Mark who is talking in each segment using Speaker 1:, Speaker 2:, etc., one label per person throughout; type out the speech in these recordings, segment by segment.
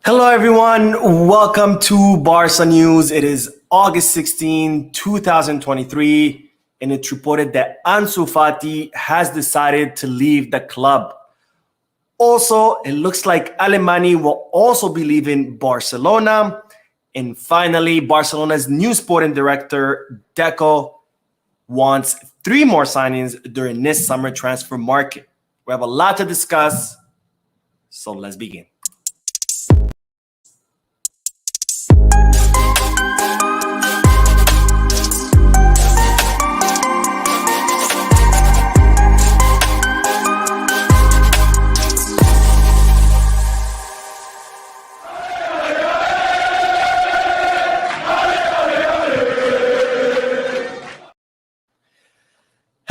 Speaker 1: Hello, everyone. Welcome to Barca News. It is August 16, 2023, and it's reported that Ansu Fati has decided to leave the club. Also, it looks like Alemany will also be leaving Barcelona. And finally, Barcelona's new sporting director, Deco, wants 3 more signings during this summer transfer market. We have a lot to discuss, so let's begin.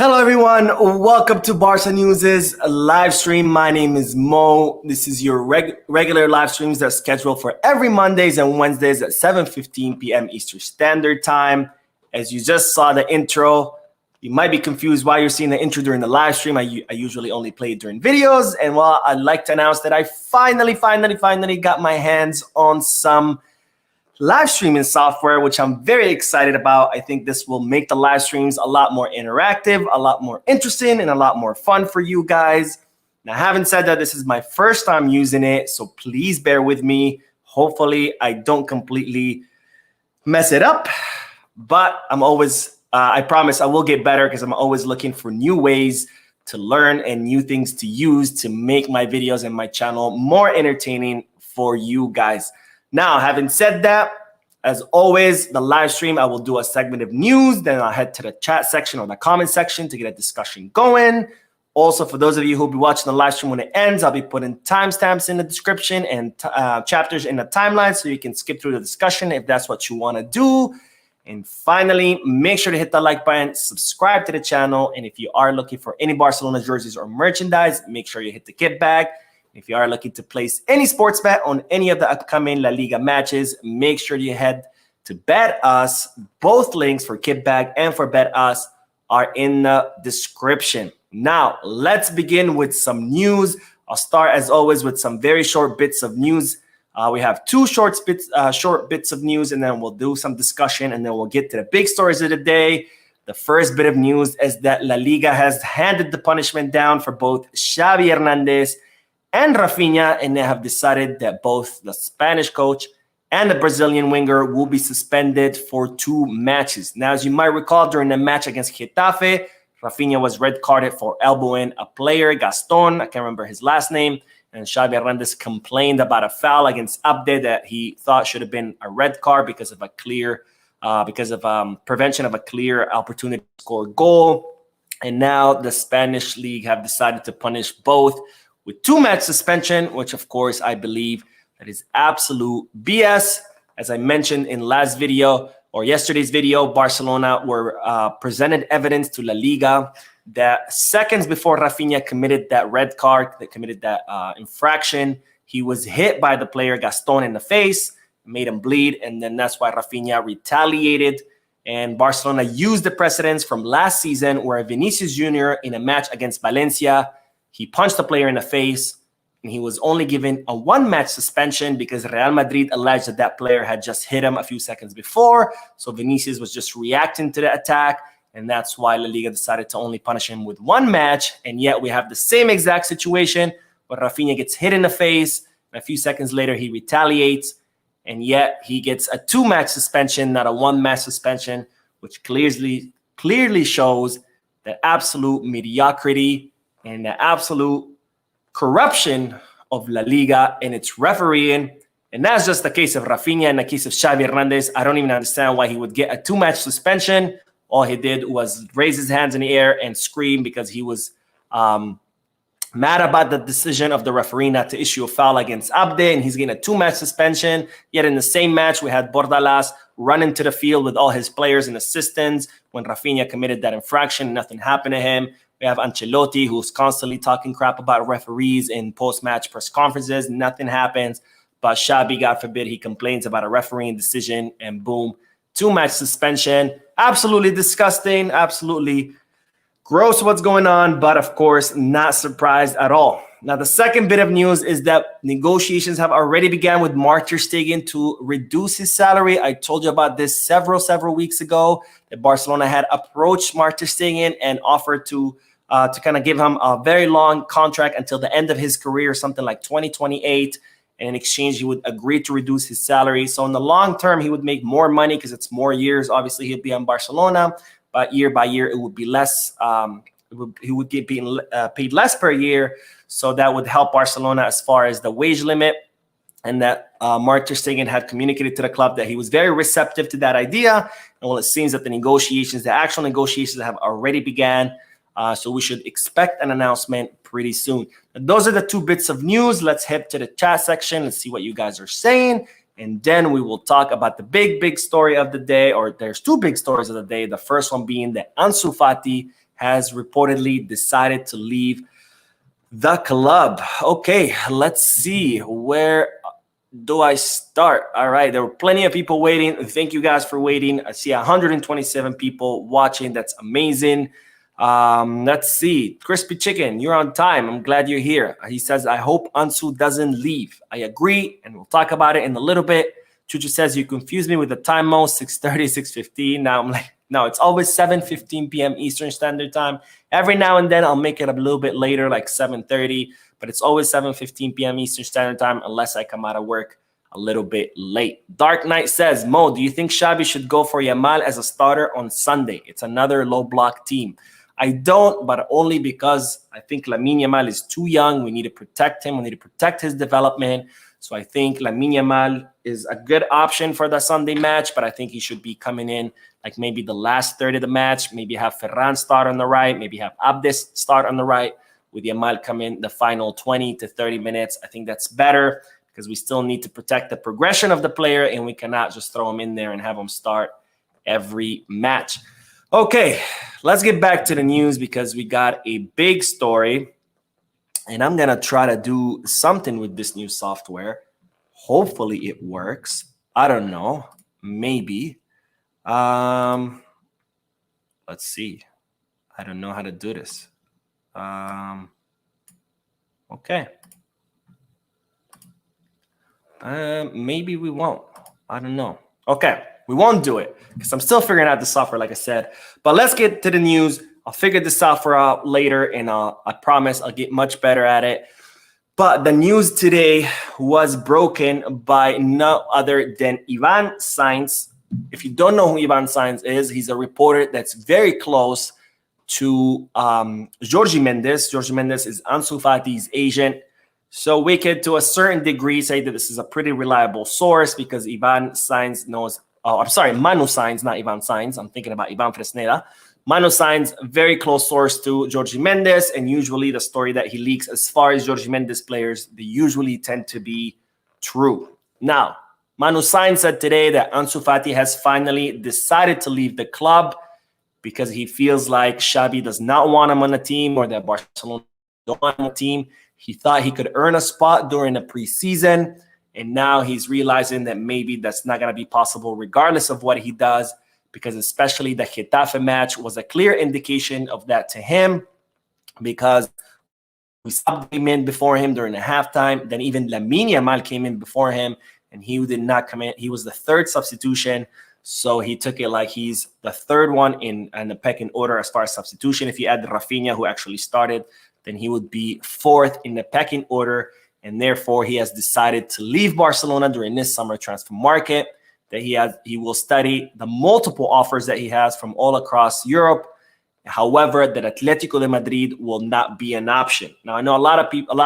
Speaker 1: Hello, everyone. Welcome to Barca News' live stream. My name is Mo. This is your regular live streams that are scheduled for every Mondays and Wednesdays at 7:15 p.m. Eastern Standard Time. As you just saw the intro, you might be confused why you're seeing the intro during the live stream. I usually only play it during videos. And well, I'd like to announce that I finally got my hands on some live streaming software, which I'm very excited about. I think this will make the live streams a lot more interactive, a lot more interesting, and a lot more fun for you guys. Now, having said that, this is my first time using it, so please bear with me. Hopefully, I don't completely mess it up, but I'm always, I promise I will get better because I'm always looking for new ways to learn and new things to use to make my videos and my channel more entertaining for you guys. Now, having said that, as always, the live stream, I will do a segment of news. Then I'll head to the chat section or the comment section to get a discussion going. Also, for those of you who will be watching the live stream when it ends, I'll be putting timestamps in the description and chapters in the timeline so you can skip through the discussion if that's what you want to do. And finally, make sure to hit the like button, subscribe to the channel. And if you are looking for any Barcelona jerseys or merchandise, make sure you hit the kit bag. If you are looking to place any sports bet on any of the upcoming La Liga matches, make sure you head to Bet Us. Both links for Kitbag and for Bet Us are in the description. Now, let's begin with some news. I'll start, as always, with some very short bits of news. We have 2 short bits of news, and then we'll do some discussion, and then we'll get to the big stories of the day. The first bit of news is that La Liga has handed the punishment down for both Xavi Hernandez and Raphinha, and they have decided that both the Spanish coach and the Brazilian winger will be suspended for 2 matches. Now, as you might recall, during the match against Getafe, Raphinha was red carded for elbowing a player, Gaston, I can't remember his last name, and Xavi Hernandez complained about a foul against Abde that he thought should have been a red card because of prevention of a clear opportunity to score a goal. And now the Spanish league have decided to punish both with 2-match suspension, which of course I believe that is absolute BS. As I mentioned in last video or yesterday's video, Barcelona were presented evidence to La Liga that seconds before Raphinha committed that red card, that committed that infraction, he was hit by the player Gaston in the face, made him bleed, and then that's why Raphinha retaliated. And Barcelona used the precedents from last season where Vinicius Jr. in a match against Valencia, he punched the player in the face, and he was only given a 1-match suspension because Real Madrid alleged that that player had just hit him a few seconds before. So Vinicius was just reacting to the attack, and that's why La Liga decided to only punish him with 1 match. And yet we have the same exact situation where Raphinha gets hit in the face, and a few seconds later he retaliates, and yet he gets a 2-match suspension, not a 1-match suspension, which clearly shows the absolute mediocrity and the absolute corruption of La Liga and its refereeing. And that's just the case of Raphinha. In the case of Xavi Hernandez, I don't even understand why he would get a 2-match suspension. All he did was raise his hands in the air and scream because he was mad about the decision of the referee not to issue a foul against Abde, and he's getting a 2-match suspension. Yet in the same match, we had Bordalas run into the field with all his players and assistants when Raphinha committed that infraction. Nothing happened to him. We have Ancelotti, who's constantly talking crap about referees in post-match press conferences. Nothing happens. But Xavi, God forbid, he complains about a refereeing decision, and boom, 2-match suspension. Absolutely disgusting. Absolutely gross what's going on. But, of course, not surprised at all. Now, the second bit of news is that negotiations have already begun with Mateu Stegen to reduce his salary. I told you about this several weeks ago, that Barcelona had approached Mateu Stegen and offered to kind of give him a very long contract until the end of his career, something like 2028. And in exchange, he would agree to reduce his salary. So in the long term, he would make more money because it's more years. Obviously, he'd be on Barcelona, but year by year, it would be less. He would get paid less per year. So that would help Barcelona as far as the wage limit. And that Mateu Stegen had communicated to the club that he was very receptive to that idea. And well, it seems that the actual negotiations have already began. So we should expect an announcement pretty soon. And those are the two bits of news. Let's head to the chat section and see what you guys are saying. And then we will talk about the big story of the day, or there's two big stories of the day. The first one being that Ansu Fati has reportedly decided to leave the club. Okay, let's see. Where do I start? All right, there were plenty of people waiting. Thank you guys for waiting. I see 127 people watching. That's amazing. Let's see. Crispy Chicken, you're on time. I'm glad you're here. He says, I hope Ansu doesn't leave. I agree, and we'll talk about it in a little bit. Chuchu says, you confused me with the time, Mo, 6:30, 6:15. Now I'm like, no, it's always 7:15 p.m. Eastern Standard Time. Every now and then I'll make it a little bit later, like 7:30, but it's always 7:15 p.m. Eastern Standard Time unless I come out of work a little bit late. Dark Knight says, Mo, do you think Xavi should go for Yamal as a starter on Sunday? It's another low block team. I don't, but only because I think Lamine Yamal is too young. We need to protect him. We need to protect his development. So I think Lamine Yamal is a good option for the Sunday match, but I think he should be coming in like maybe the last third of the match, maybe have Ferran start on the right, maybe have Abdes start on the right, with Yamal come in the final 20 to 30 minutes. I think that's better because we still need to protect the progression of the player, and we cannot just throw him in there and have him start every match. Okay, let's get back to the news because we got a big story, and I'm going to try to do something with this new software. Hopefully it works. I don't know. Maybe. Let's see. I don't know how to do this. Okay. Maybe we won't. I don't know. Okay. We won't do it because I'm still figuring out the software, like I said. But let's get to the news. I'll figure the software out later, and I promise I'll get much better at it. But the news today was broken by no other than Ivan Sainz. If you don't know who Ivan Sainz is, he's a reporter that's very close to Jorge Mendes. Jorge Mendes is Ansu Fati's agent. So we could, to a certain degree, say that this is a pretty reliable source because Ivan Sainz knows. Oh, I'm sorry, Manu Sainz, not Ivan Sainz. I'm thinking about Ivan Fresneda. Manu Sainz, very close source to Jorge Mendes, and usually the story that he leaks as far as Jorge Mendes players, they usually tend to be true. Now, Manu Sainz said today that Ansu Fati has finally decided to leave the club because he feels like Xavi does not want him on the team, or that Barcelona don't want him on the team. He thought he could earn a spot during the preseason, and now he's realizing that maybe that's not going to be possible regardless of what he does, because especially the Getafe match was a clear indication of that to him, because we subbed him in before him during the halftime. Then even Lamine Yamal came in before him, and he did not come in. He was the third substitution, so he took it like he's the third one in the pecking order as far as substitution. If you add Raphinha, who actually started, then he would be fourth in the pecking order, and therefore he has decided to leave Barcelona during this summer transfer market. That he will study the multiple offers that he has from all across Europe. However, that Atletico de Madrid will not be an option. Now, I know a lot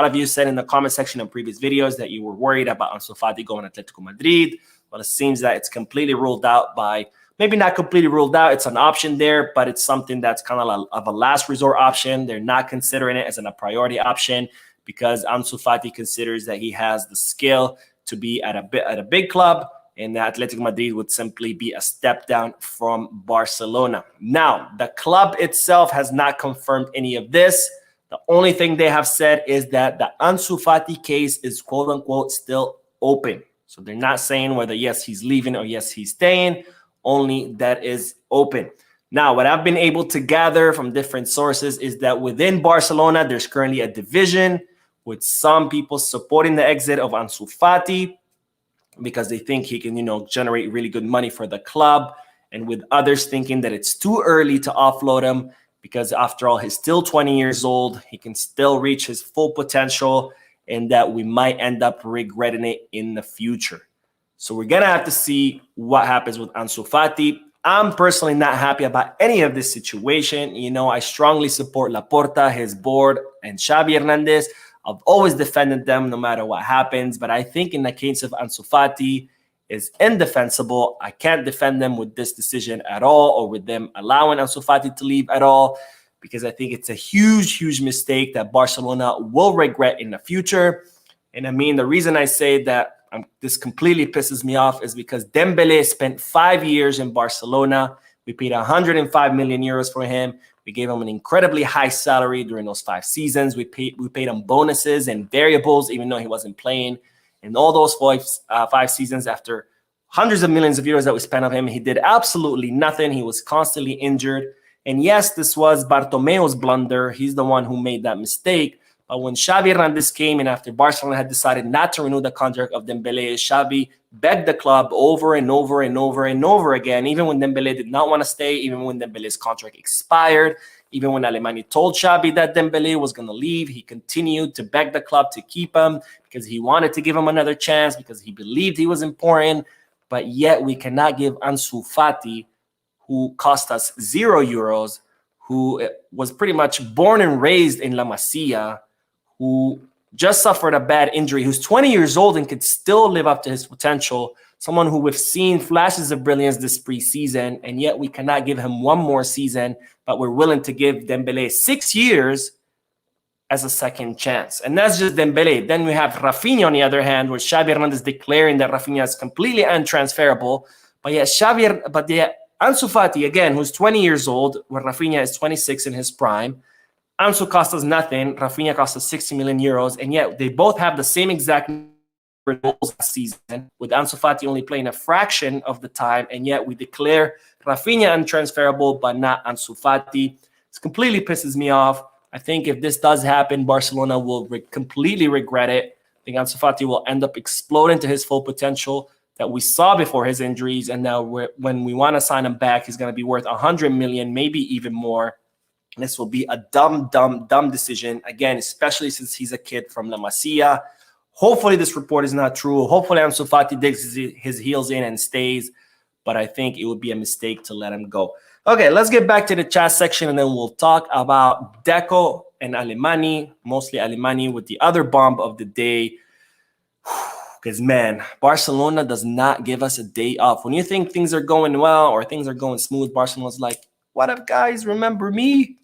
Speaker 1: of you said in the comment section of previous videos that you were worried about Ansu Fati going to Atletico Madrid. Well, it seems that it's completely ruled out by, maybe not completely ruled out. It's an option there, but it's something that's kind of a last resort option. They're not considering it as a priority option because Ansu Fati considers that he has the skill to be at a big club, and that Atletico Madrid would simply be a step down from Barcelona. Now, the club itself has not confirmed any of this. The only thing they have said is that the Ansu Fati case is quote-unquote still open. So they're not saying whether, yes, he's leaving or yes, he's staying. Only that is open. Now, what I've been able to gather from different sources is that within Barcelona, there's currently a division with some people supporting the exit of Ansu Fati because they think he can, generate really good money for the club, and with others thinking that it's too early to offload him because after all, he's still 20 years old. He can still reach his full potential, and that we might end up regretting it in the future. So we're going to have to see what happens with Ansu Fati. I'm personally not happy about any of this situation. I strongly support Laporta, his board, and Xavi Hernandez. I've always defended them no matter what happens. But I think in the case of Ansu Fati, is indefensible. I can't defend them with this decision at all, or with them allowing Ansu Fati to leave at all, because I think it's a huge, huge mistake that Barcelona will regret in the future. And I mean, the reason I say that this completely pisses me off is because Dembele spent 5 years in Barcelona. We paid 105 million euros for him. We gave him an incredibly high salary during those 5 seasons. We paid him bonuses and variables, even though he wasn't playing. In all those 5 seasons, after hundreds of millions of euros that we spent on him, he did absolutely nothing. He was constantly injured. And yes, this was Bartomeu's blunder. He's the one who made that mistake. But when Xavi Hernandez came in after Barcelona had decided not to renew the contract of Dembele, Xavi begged the club over and over and over and over again, even when Dembele did not want to stay, even when Dembele's contract expired, even when Alemany told Xavi that Dembele was going to leave, he continued to beg the club to keep him because he wanted to give him another chance, because he believed he was important. But yet we cannot give Ansu Fati, who cost us €0, who was pretty much born and raised in La Masia, who just suffered a bad injury, who's 20 years old and could still live up to his potential, someone who we've seen flashes of brilliance this preseason, and yet we cannot give him one more season, but we're willing to give Dembele 6 years as a second chance. And that's just Dembele. Then we have Raphinha on the other hand, where Xavi Hernandez declaring that Raphinha is completely untransferable, but yet Ansu Fati, again, who's 20 years old, where Raphinha is 26 in his prime. Ansu cost us nothing. Raphinha cost us 60 million euros. And yet they both have the same exact goals last season, with Ansu Fati only playing a fraction of the time. And yet we declare Raphinha untransferable, but not Ansu Fati. It completely pisses me off. I think if this does happen, Barcelona will completely regret it. I think Ansu Fati will end up exploding to his full potential that we saw before his injuries. And now when we want to sign him back, he's going to be worth 100 million, maybe even more. This will be a dumb decision, again, especially since he's a kid from La Masia. Hopefully this report is not true. Hopefully Ansu Fati digs his heels in and stays, but I think it would be a mistake to let him go. Okay, let's get back to the chat section, and then we'll talk about Deco and Alemany, mostly Alemany, with the other bomb of the day. Because, man, Barcelona does not give us a day off. When you think things are going well or things are going smooth, Barcelona's like, what up, guys? Remember me?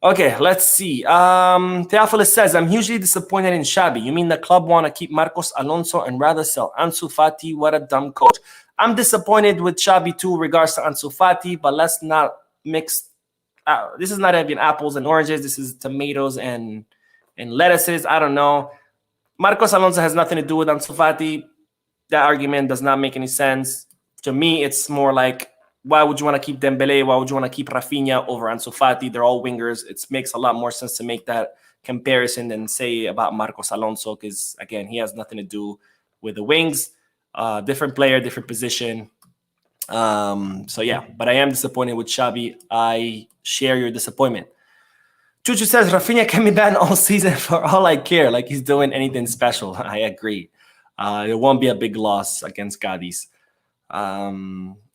Speaker 1: Okay, let's see. Theophilus says, I'm hugely disappointed in Xavi. You mean the club want to keep Marcos Alonso and rather sell Ansu Fati? What a dumb coach. I'm disappointed with Xavi too, regards to Ansu Fati, but let's not mix. This is not even apples and oranges. This is tomatoes and lettuces. I don't know. Marcos Alonso has nothing to do with Ansu Fati. That argument does not make any sense. To me, it's more like, why would you want to keep Dembele? Why would you want to keep Raphinha over Ansu Fati? They're all wingers. It makes a lot more sense to make that comparison than say about Marcos Alonso, because, again, he has nothing to do with the wings. Different player, different position. So, yeah, but I am disappointed with Xavi. I share your disappointment. Chuchu says, Raphinha can be banned all season for all I care, like he's doing anything special. I agree. It won't be a big loss against Cadiz.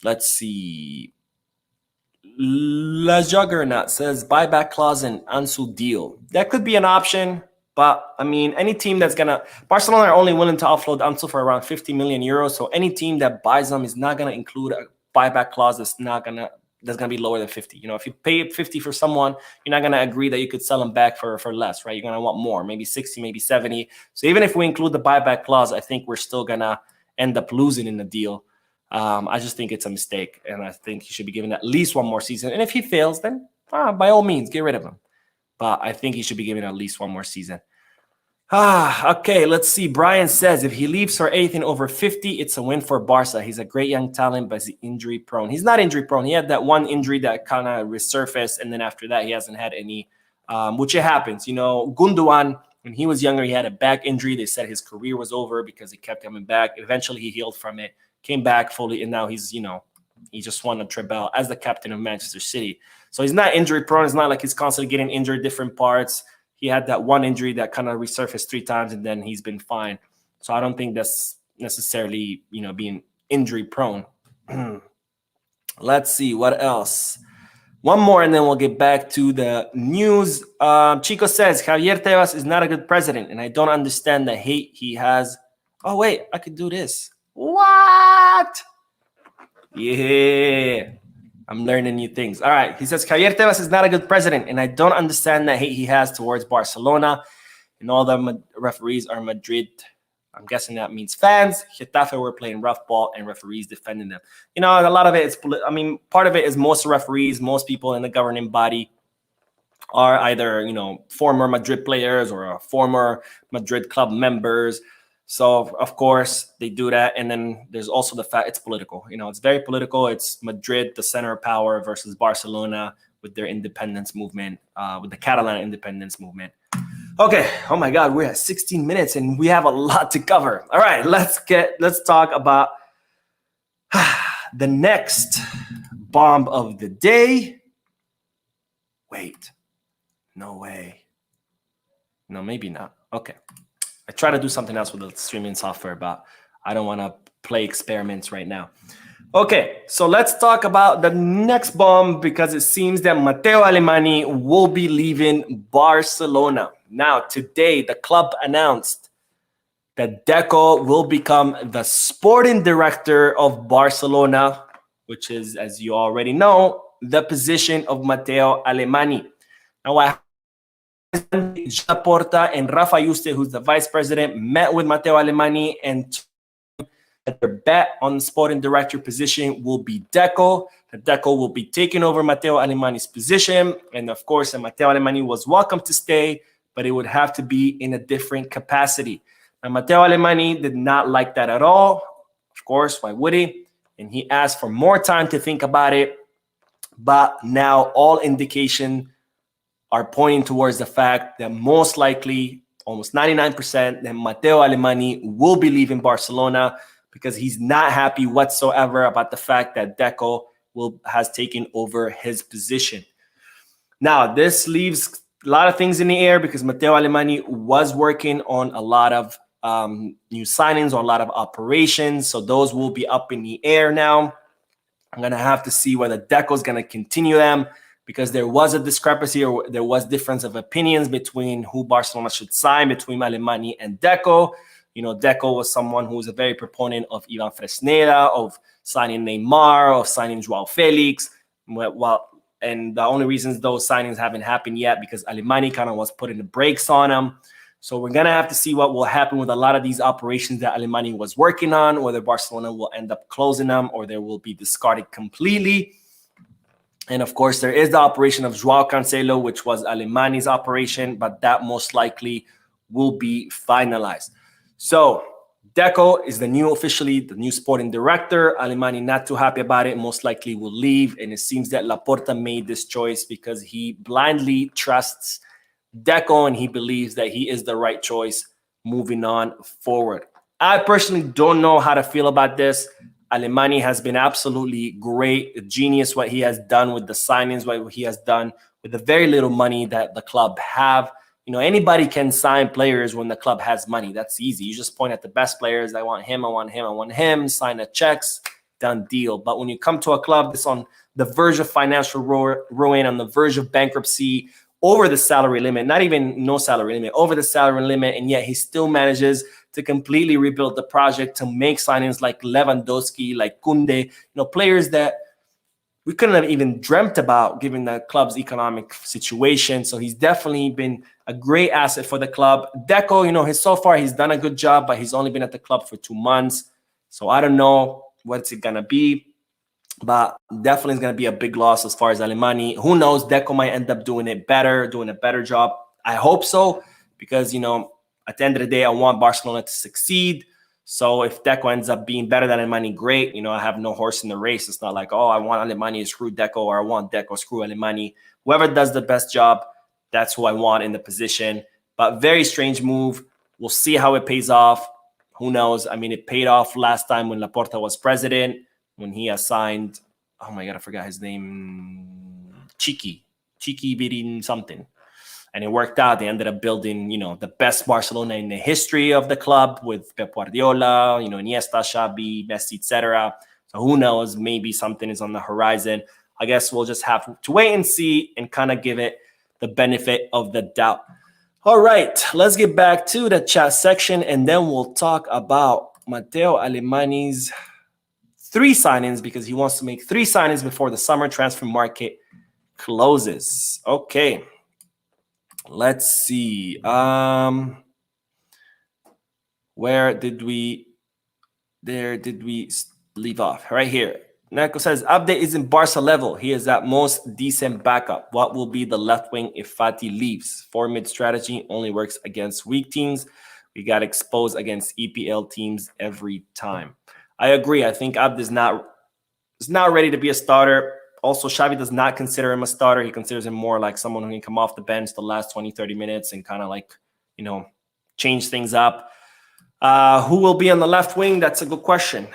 Speaker 1: Let's see. La Juggernaut says buyback clause and Ansu deal. That could be an option, but I mean, any team that's gonna Barcelona are only willing to offload Ansu for around 50 million euros. So any team that buys them is not gonna include a buyback clause that's gonna be lower than 50. You know, if you pay 50 for someone, you're not gonna agree that you could sell them back for less, right? You're gonna want more, maybe 60, maybe 70. So even if we include the buyback clause, I think we're still gonna end up losing in the deal. I just think it's a mistake, and I think he should be given at least one more season. And if he fails, then by all means, get rid of him. But I think he should be given at least one more season. Okay, let's see. Brian says, if he leaves for anything over 50, it's a win for Barca. He's a great young talent, but he's injury prone. He's not injury prone. He had that one injury that kind of resurfaced, and then after that, he hasn't had any, which it happens. You know, Gundogan When he was younger, he had a back injury. They said his career was over because he kept coming back. Eventually, he healed from it, came back fully, and now he's, he just won a treble as the captain of Manchester City. So he's not injury prone. It's not like he's constantly getting injured different parts. He had that one injury that kind of resurfaced 3 times, and then he's been fine. So I don't think that's necessarily, being injury prone. Let's see what else. One more, and then we'll get back to the news. Chico says, Javier Tebas is not a good president, and I don't understand the hate he has. Oh, wait, I could do this. What? Yeah, I'm learning new things. All right, he says, Javier Tebas is not a good president, and I don't understand the hate he has towards Barcelona, and all the referees are Madrid. I'm guessing that means fans. Getafe were playing rough ball and referees defending them. A lot of it is, part of it is most referees, most people in the governing body are either, former Madrid players or former Madrid club members. So, of course, they do that. And then there's also the fact it's political. It's very political. It's Madrid, the center of power, versus Barcelona with their independence movement, with the Catalan independence movement. Okay. Oh my God, we're at 16 minutes and we have a lot to cover. All right, let's talk about the next bomb of the day. Wait, no way. No, maybe not. Okay. I try to do something else with the streaming software, but I don't want to play experiments right now. Okay, so let's talk about the next bomb because it seems that Mateu Alemany will be leaving Barcelona. Now, today, the club announced that Deco will become the sporting director of Barcelona, which is, as you already know, the position of Mateu Alemany. Now, Laporta and Rafa Yuste, who's the vice president, met with Mateu Alemany and their bet on the sporting director position will be Deco. The Deco will be taking over Mateu Alemany's position. And of course, Mateu Alemany was welcome to stay, but it would have to be in a different capacity. Now, Mateu Alemany did not like that at all. Of course, why would he? And he asked for more time to think about it. But now all indication are pointing towards the fact that most likely, almost 99%, that Mateu Alemany will be leaving Barcelona because he's not happy whatsoever about the fact that Deco has taken over his position. Now, this leaves a lot of things in the air because Mateu Alemany was working on a lot of new signings or a lot of operations. So those will be up in the air now. I'm going to have to see whether Deco is going to continue them because there was a discrepancy or there was difference of opinions between who Barcelona should sign between Alemany and Deco. Deco was someone who was a very proponent of Ivan Fresneda, of signing Neymar, of signing Joao Felix. And the only reasons those signings haven't happened yet because Alemany kind of was putting the brakes on them. So we're going to have to see what will happen with a lot of these operations that Alemany was working on, whether Barcelona will end up closing them or they will be discarded completely. And of course, there is the operation of Joao Cancelo, which was Alemany's operation, but that most likely will be finalized. So Deco is officially the new sporting director. Alemany not too happy about it, most likely will leave. And it seems that Laporta made this choice because he blindly trusts Deco and he believes that he is the right choice moving on forward. I personally don't know how to feel about this. Alemany has been absolutely great, a genius what he has done with the signings, what he has done with the very little money that the club have. Anybody can sign players when the club has money. That's easy. You just point at the best players. I want him, I want him, I want him. Sign the checks, done deal. But when you come to a club that's on the verge of financial ruin, on the verge of bankruptcy, over the salary limit, not even no salary limit, over the salary limit, and yet he still manages to completely rebuild the project, to make signings like Lewandowski, like Koundé, players that we couldn't have even dreamt about given the club's economic situation. So he's definitely been a great asset for the club. Deco, so far he's done a good job, but he's only been at the club for 2 months. So I don't know what's it going to be, but definitely is going to be a big loss as far as Alemany. Who knows? Deco might end up doing a better job. I hope so, because, at the end of the day, I want Barcelona to succeed. So if Deco ends up being better than Alemany, great. I have no horse in the race. It's not like, oh, I want Alemany to screw Deco or I want Deco screw Alemany. Whoever does the best job, that's who I want in the position. But very strange move. We'll see how it pays off. Who knows? I mean, it paid off last time when Laporta was president, when he assigned, oh my God, I forgot his name, Chiqui Birin something. And it worked out. They ended up building, the best Barcelona in the history of the club with Pep Guardiola, Iniesta, Xavi, Messi, etc. So who knows? Maybe something is on the horizon. I guess we'll just have to wait and see and kind of give it the benefit of the doubt. All right, let's get back to the chat section, and then we'll talk about Mateu Alemany's 3 signings, because he wants to make 3 signings before the summer transfer market closes. Okay, let's see. Where did we leave off? Right here. Deco says, update is in Barca level. He is at most decent backup. What will be the left wing if Fati leaves? 4-mid strategy only works against weak teams. We got exposed against EPL teams every time. I agree. I think Abd is not ready to be a starter. Also, Xavi does not consider him a starter. He considers him more like someone who can come off the bench the last 20, 30 minutes and kind of like, change things up. Who will be on the left wing? That's a good question.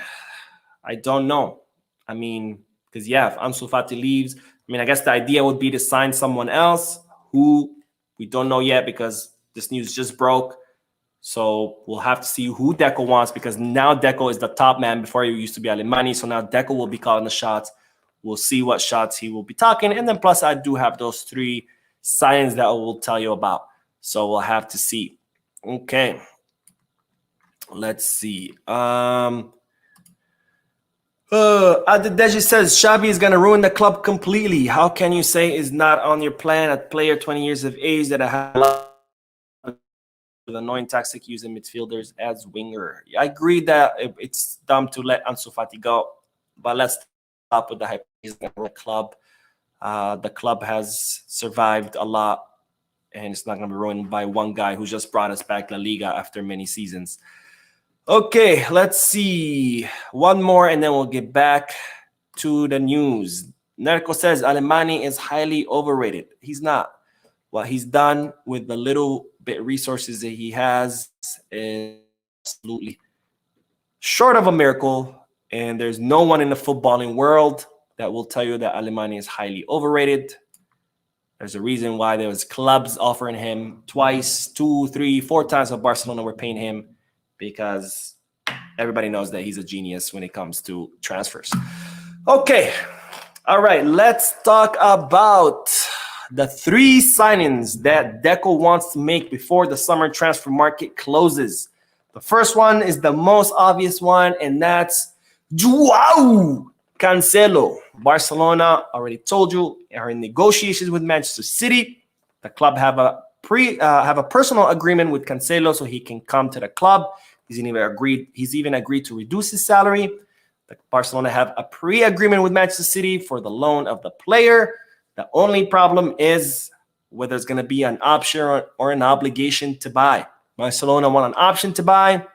Speaker 1: I don't know. I mean, because, if Ansu Fati leaves, I guess the idea would be to sign someone else who we don't know yet because this news just broke. So we'll have to see who Deco wants, because now Deco is the top man. Before he used to be Alemany. So now Deco will be calling the shots. We'll see what shots he will be talking. And then plus I do have those 3 signs that I will tell you about. So we'll have to see. Okay. Let's see. Adedeji says, Xavi is going to ruin the club completely. How can you say is not on your plan? A player 20 years of age that I have a lot of annoying tactic using midfielders as winger. I agree that it's dumb to let Ansu Fati go, but let's stop with the hype. He's going to ruin the club. The club has survived a lot, and it's not going to be ruined by one guy who just brought us back La Liga after many seasons. Okay, let's see. One more, and then we'll get back to the news. Deco says Alemany is highly overrated. He's not. What he's done with the little bit resources that he has is absolutely short of a miracle. And there's no one in the footballing world that will tell you that Alemany is highly overrated. There's a reason why there was clubs offering him twice, 2, 3, 4 times what Barcelona were paying him, because everybody knows that he's a genius when it comes to transfers. Okay. All right. Let's talk about the 3 signings that Deco wants to make before the summer transfer market closes. The first one is the most obvious one, and that's João Cancelo. Barcelona, already told you, are in negotiations with Manchester City. The club have a personal agreement with Cancelo so he can come to the club. He's even agreed to reduce his salary. Barcelona have a pre-agreement with Manchester City for the loan of the player. The only problem is whether it's going to be an option or an obligation to buy. Barcelona want an option to buy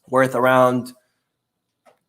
Speaker 1: worth around,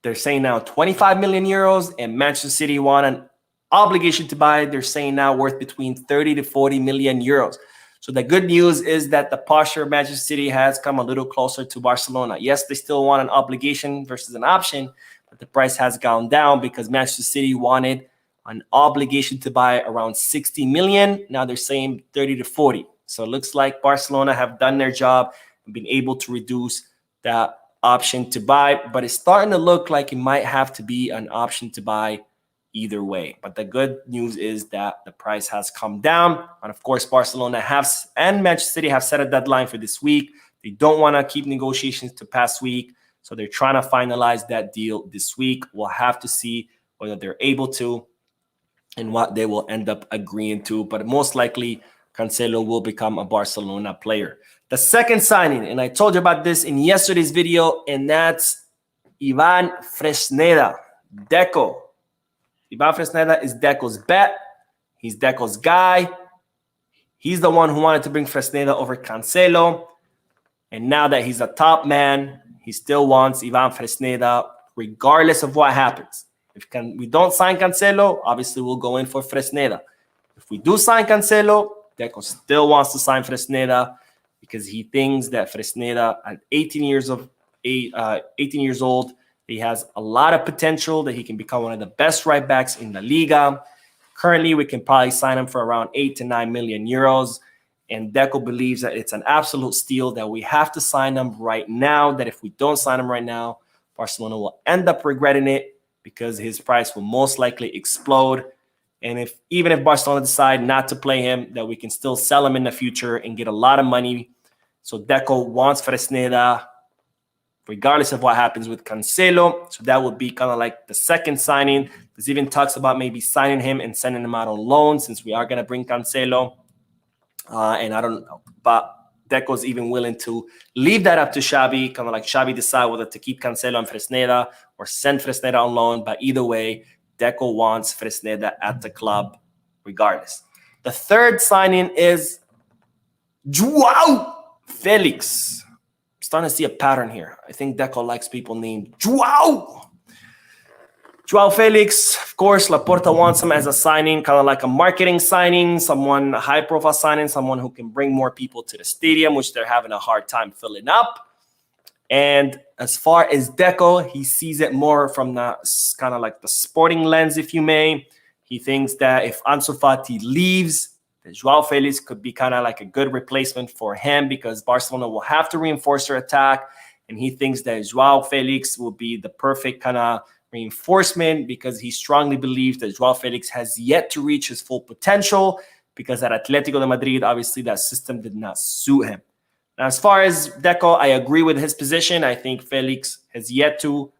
Speaker 1: they're saying now 25 million euros, and Manchester City want an obligation to buy, they're saying now worth between 30 to 40 million euros. So the good news is that the posture of Manchester City has come a little closer to Barcelona. Yes, they still want an obligation versus an option, but the price has gone down because Manchester City wanted an obligation to buy around 60 million. Now they're saying 30 to 40. So it looks like Barcelona have done their job and been able to reduce that option to buy, but it's starting to look like it might have to be an option to buy either way. But the good news is that the price has come down. And of course, Barcelona and Manchester City have set a deadline for this week. They don't want to keep negotiations to past week. So they're trying to finalize that deal this week. We'll have to see whether they're able to and what they will end up agreeing to. But most likely, Cancelo will become a Barcelona player. The second signing, and I told you about this in yesterday's video, and that's Ivan Fresneda, Deco. Ivan Fresneda is Deco's bet. He's Deco's guy. He's the one who wanted to bring Fresneda over Cancelo. And now that he's a top man, he still wants Ivan Fresneda regardless of what happens. If we don't sign Cancelo, obviously we'll go in for Fresneda. If we do sign Cancelo, Deco still wants to sign Fresneda because he thinks that Fresneda at 18 years old, he has a lot of potential, that he can become one of the best right backs in the Liga. Currently, we can probably sign him for around 8 to 9 million euros. And Deco believes that it's an absolute steal, that we have to sign him right now, that if we don't sign him right now, Barcelona will end up regretting it because his price will most likely explode. And even if Barcelona decide not to play him, that we can still sell him in the future and get a lot of money. So Deco wants Fresneda, regardless of what happens with Cancelo. So that would be kind of like the second signing. There's even talks about maybe signing him and sending him out on loan, since we are going to bring Cancelo. And I don't know, but Deco's even willing to leave that up to Xavi, kind of like Xavi decide whether to keep Cancelo and Fresneda or send Fresneda on loan. But either way, Deco wants Fresneda at the club regardless. The third signing is João Felix. I'm starting to see a pattern here. I think Deco likes people named João Felix. Of course, Laporta wants him as a signing, kind of like a marketing signing, someone, a high-profile signing, someone who can bring more people to the stadium, which they're having a hard time filling up. And as far as Deco, he sees it more from the kind of like the sporting lens, if you may. He thinks that if Ansu Fati leaves, that João Felix could be kind of like a good replacement for him, because Barcelona will have to reinforce their attack. And he thinks that João Felix will be the perfect kind of reinforcement, because he strongly believes that João Felix has yet to reach his full potential, because at Atletico de Madrid, obviously that system did not suit him. Now, as far as Deco, I agree with his position. I think Felix has yet to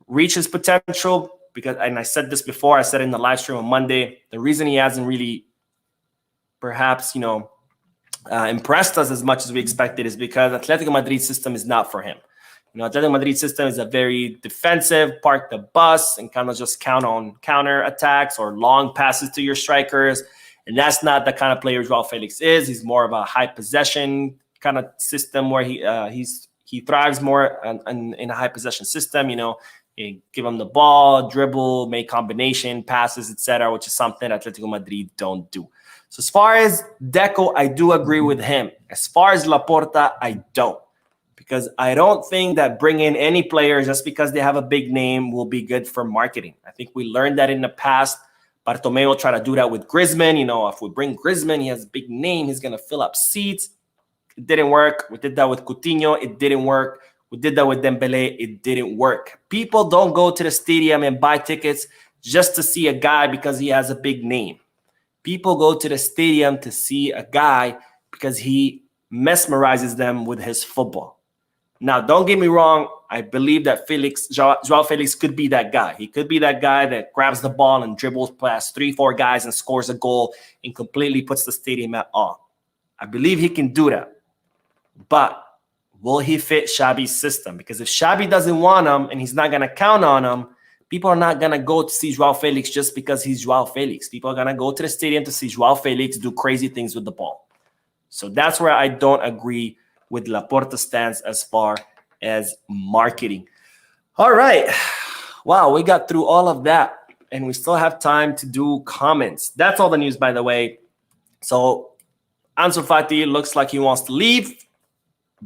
Speaker 1: reach his potential, because, and I said this before, I said in the live stream on Monday, the reason he hasn't really perhaps, impressed us as much as we expected is because Atletico Madrid system is not for him. Atletico Madrid system is a very defensive, park the bus, and kind of just count on counter attacks or long passes to your strikers. And that's not the kind of player João Felix is. He's more of a high possession kind of system where he thrives more in a high possession system. You give him the ball, dribble, make combination passes, etc., which is something Atletico Madrid don't do. So as far as Deco, I do agree with him. As far as Laporta, I don't. Because I don't think that bringing any player just because they have a big name will be good for marketing. I think we learned that in the past. Bartomeu tried to do that with Griezmann. If we bring Griezmann, he has a big name, he's going to fill up seats. It didn't work. We did that with Coutinho. It didn't work. We did that with Dembele. It didn't work. People don't go to the stadium and buy tickets just to see a guy because he has a big name. People go to the stadium to see a guy because he mesmerizes them with his football. Now, don't get me wrong. I believe that João Felix could be that guy. He could be that guy that grabs the ball and dribbles past 3-4 guys and scores a goal and completely puts the stadium at awe. I believe he can do that. But will he fit Xavi's system? Because if Xavi doesn't want him and he's not going to count on him, people are not going to go to see João Felix just because he's João Felix. People are going to go to the stadium to see João Felix do crazy things with the ball. So that's where I don't agree with Laporta's stance as far as marketing. All right. Wow, we got through all of that, and we still have time to do comments. That's all the news, by the way. So Ansu Fati looks like he wants to leave.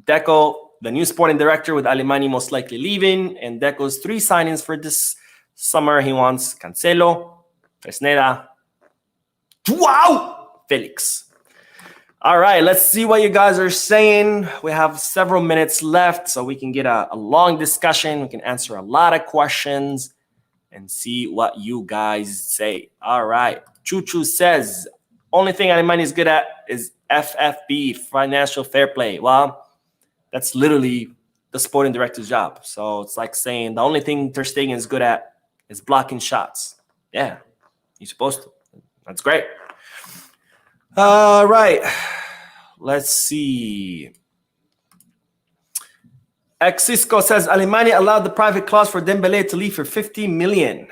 Speaker 1: Deco, the new sporting director with Alemany, most likely leaving. And Deco's 3 signings for this summer. He wants Cancelo, Fresneda, João Felix. All right, let's see what you guys are saying. We have several minutes left, so we can get a long discussion. We can answer a lot of questions and see what you guys say. All right. Chuchu says, only thing Alemany is good at is FFP, financial fair play. Well, that's literally the sporting director's job. So it's like saying the only thing Ter Stegen is good at is blocking shots. Yeah, you're supposed to. That's great. All right. Let's see. Exisco says, Alemany allowed the private clause for Dembele to leave for 50 million.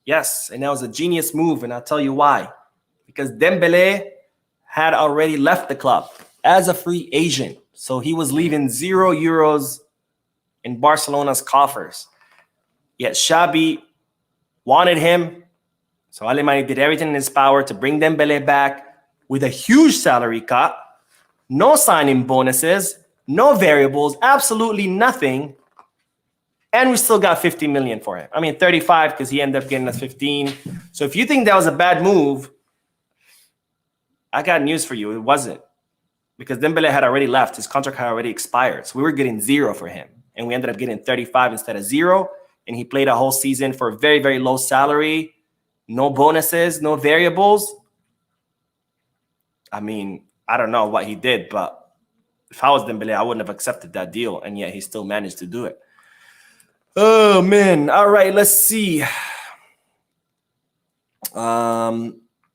Speaker 1: Yes, and that was a genius move, and I'll tell you why. Because Dembele had already left the club as a free agent. So he was leaving €0 in Barcelona's coffers. Yet Xavi wanted him. So Alemany did everything in his power to bring Dembele back with a huge salary cut. no signing bonuses, no variables, absolutely nothing. And we still got 50 million for him. I mean, 35 because he ended up getting us 15. So if you think that was a bad move, I got news for you. It wasn't. Because Dembele had already left. His contract had already expired. So we were getting 0 for him. And we ended up getting 35 instead of 0. And he played a whole season for a very, very low salary. No bonuses, no variables. I mean, I don't know what he did, but if I was Dembele, I wouldn't have accepted that deal. And yet he still managed to do it. Oh, man. All right, let's see.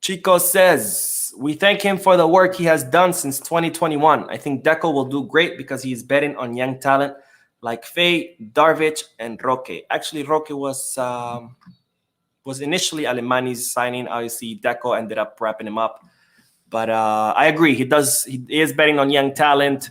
Speaker 1: Chico says, we thank him for the work he has done since 2021. I think Deco will do great because he is betting on young talent like Faye, Darvic, and Roque. Actually, Roque was initially Alemany's signing. Obviously, Deco ended up wrapping him up. But I agree. He is betting on young talent.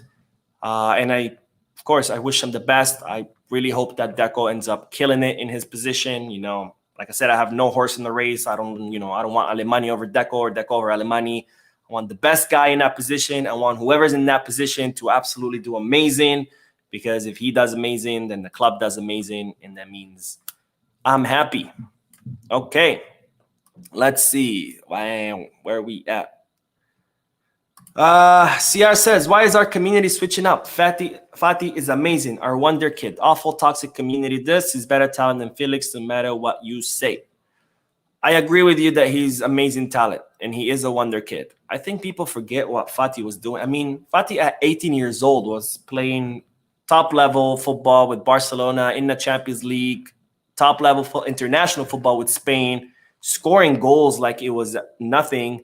Speaker 1: And of course, I wish him the best. I really hope that Deco ends up killing it in his position. You know, like I said, I have no horse in the race. I don't want Alemany over Deco or Deco over Alemany. I want the best guy in that position. I want whoever's in that position to absolutely do amazing. Because if he does amazing, then the club does amazing. And that means I'm happy. Okay. Let's see. Wow, where are we at? CR says, why is our community switching up? Fati is amazing. Our wonder kid. Awful toxic community. This is better talent than Felix, no matter what you say. I agree with you that he's amazing talent and he is a wonder kid. I think people forget what Fati was doing. I mean, Fati at 18 years old was playing top level football with Barcelona in the Champions League, top level international football with Spain, scoring goals like it was nothing.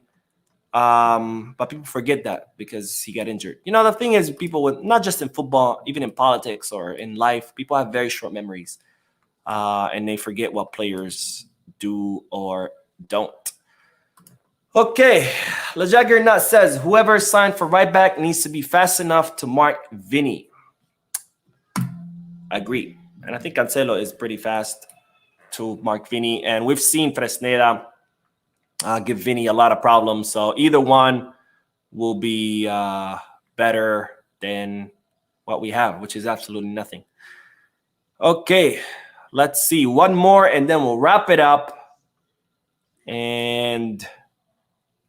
Speaker 1: But people forget that because he got injured. You know, the thing is, people with, not just in football, even in politics or in life, people have very short memories, and they forget what players do or don't. Okay, LeJaggerNut says, whoever signed for right back needs to be fast enough to mark Vinny. I agree. And I think Cancelo is pretty fast to mark Vinny. And we've seen Fresneda give Vinny a lot of problems. So either one will be better than what we have, which is absolutely nothing. Okay, let's see. One more, and then we'll wrap it up. And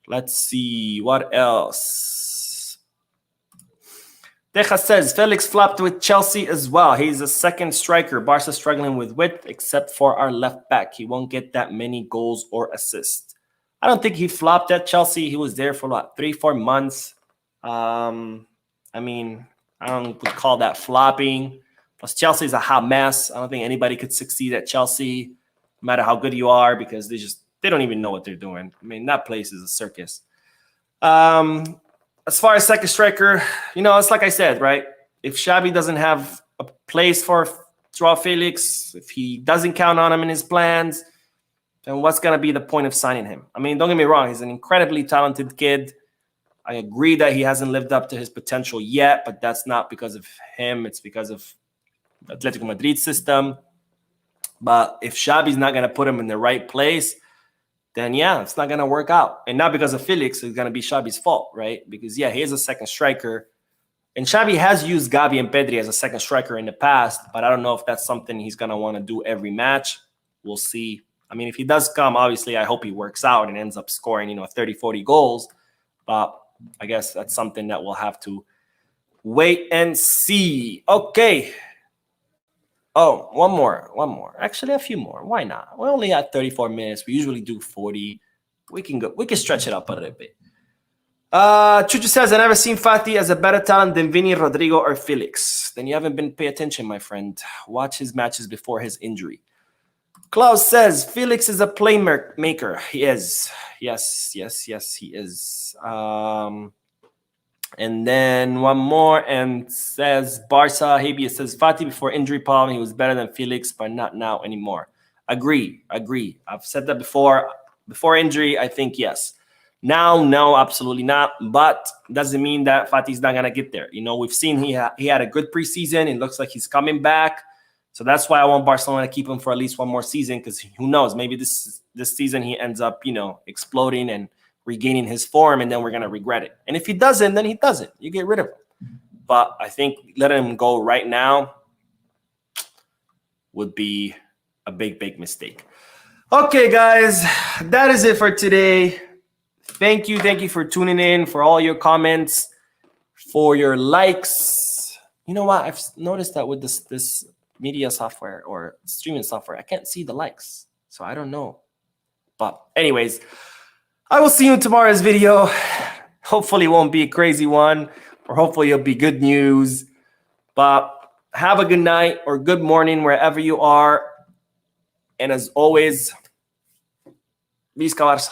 Speaker 1: let's see what else. Deja says, Felix flopped with Chelsea as well. He's a second striker. Barca struggling with width, except for our left back. He won't get that many goals or assists. I don't think he flopped at Chelsea. He was there for like 3-4 months. I mean, I don't call that flopping. Plus, Chelsea's a hot mess. I don't think anybody could succeed at Chelsea, no matter how good you are, because they don't even know what they're doing. I mean, that place is a circus. As far as second striker, you know, it's like I said, right? If Xavi doesn't have a place for Joao Felix, if he doesn't count on him in his plans, then what's going to be the point of signing him? I mean, don't get me wrong. He's an incredibly talented kid. I agree that he hasn't lived up to his potential yet, but that's not because of him. It's because of the Atletico Madrid system. But if Xavi's not going to put him in the right place, then yeah, it's not going to work out. And not because of Felix, it's going to be Xavi's fault, right? Because yeah, he is a second striker. And Xavi has used Gavi and Pedri as a second striker in the past, but I don't know if that's something he's going to want to do every match. We'll see. I mean, if he does come, obviously, I hope he works out and ends up scoring, 30, 40 goals. But I guess that's something that we'll have to wait and see. Okay. Oh, one more. Actually, a few more. Why not? We're only at 34 minutes. We usually do 40. We can stretch it up a little bit. Chuchu says, I've never seen Fati as a better talent than Vinny, Rodrigo, or Felix. Then you haven't been paying attention, my friend. Watch his matches before his injury. Klaus says, Felix is a playmaker. He is. Yes, he is. And then one more and says, Barca, Habia says, Fati before injury problem, he was better than Felix, but not now anymore. Agree. I've said that before. Before injury, I think yes. Now, no, absolutely not. But doesn't mean that Fati's not going to get there. We've seen he had a good preseason. It looks like he's coming back. So that's why I want Barcelona to keep him for at least one more season, because who knows, maybe this season he ends up, exploding and regaining his form, and then we're going to regret it. And if he doesn't, then he doesn't. You get rid of him. But I think letting him go right now would be a big mistake. Okay, guys, that is it for today. Thank you for tuning in, for all your comments, for your likes. You know what? I've noticed that with this media software or streaming software, I can't see the likes. So I don't know. But anyways, I will see you in tomorrow's video. Hopefully it won't be a crazy one, or hopefully it'll be good news. But have a good night or good morning wherever you are. And as always, Visca Barça.